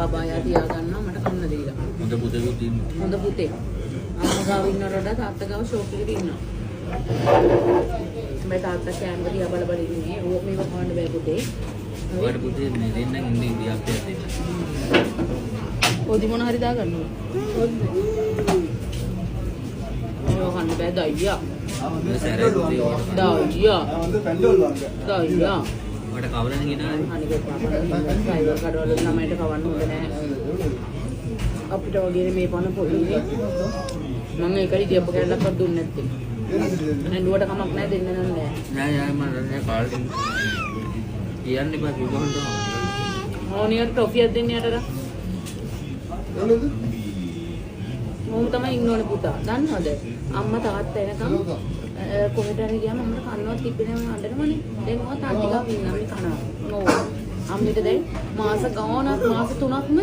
බබා යා තියා ගන්නවා මට කන්න දීලා. හොඳ පුතේකුත් ඉන්නවා. හොඳ පුතේ. අම්මා ගාව ඉන්නවට වඩා තාත්තා ගාව ෂෝක් එකේ ඉන්නවා. මේ තාත්තා කැම්බර් දිහා බල බල ඉන්නේ. ඕක මේක කවන්න බෑ පුතේ. ඔයාලට පුතේ මේ දෙන්නම් ඉන්නේ වියප්පයක් දෙන්න. පොඩි මොන හරි දා ගන්නවා. ඔය කන්න බෑ දයියා. මේ සැරේ පුතේ ඕකට. දයියා. දයියා. ඔයාලට කවලන කියනවා. අනික පාපා ඩ්‍රයිවර් කඩවල ළමයිට කවන්න හොඳ නෑ. අපිට වගේ මේ පණ පොඩිනේ. මම ඒකයි දියප්ප කැල්ලක්වත් දුන්නේ නැත්තේ. නඩුවට කමක් නැහැ දෙන්න නෑ. නෑ මම නෑ කාලේ කියන්න එපා කිව්වොත් ඕනියට ටොෆියක් දෙන්න යටට. මොහොම තමයි ඉන්න ඕනේ පුතා. දන්නවද? අම්මා තාත්තා එනකම් කොහෙට හරි ගියාම අම්මට කන්නවත් තිබ්බේ නෑ අඬනවනේ. දැන් මොකද තාත්තිකා ඉන්නා මේ කනවා. නෝ. අම්මිට දැන් මාස ගානක් මාස 3ක්ම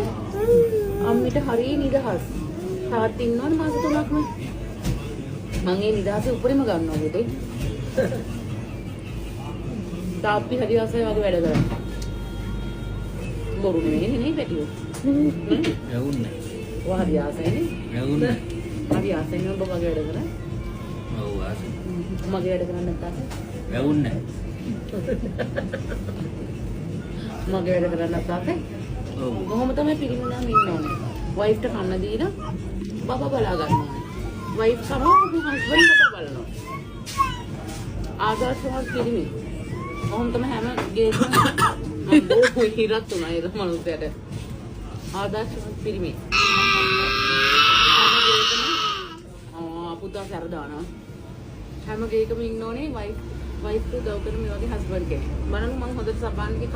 අම්මිට හරිය නිදහස්. තාත්ති ඉන්නවනේ මාස 3ක්ම. මම ඒ නිදහසේ උඩරිම ගන්නවා පුතේ. තාප්පි හරි ආසයි වගේ වැඩ කරන්නේ. බොරු නෙමෙයි නේ පැටියෝ. යවුන්නේ. ඔය හරි ආසයිනේ. යවුන්නේ. හරි ආසයිනේ ඔබ වගේ වැඩ කරන්නේ. ඔව් ආසයි. මගේ වැඩ කරන්නේ නැත්නම් යවුන්නේ. මගේ වැඩ කරන්නේ නැත්නම් ඔව්. කොහොම තමයි පිරිමිනාම ඉන්න ඕනේ. වයිෆ්ට කන්න දීලා බබා බලා ගන්නවා. වයිෆ් කරනවා හස්බන්ඩ් බබා බලනවා. ආදර්ශවත් පිරිමි. කොහොම තමයි හැම ගේකම අම්බෝ හිරත් උනා ඒ මනුස්සයට. ආදර්ශවත් පිරිමි. හැම ගේකම පුතා සැර දානවා. හැම ගේකම ඉන්න ඕනේ වයිෆ් උදව් කරන මේ වගේ හස්බන්ඩ් කෙනෙක්. බලන්න මම හොඳට සබාන්ගේ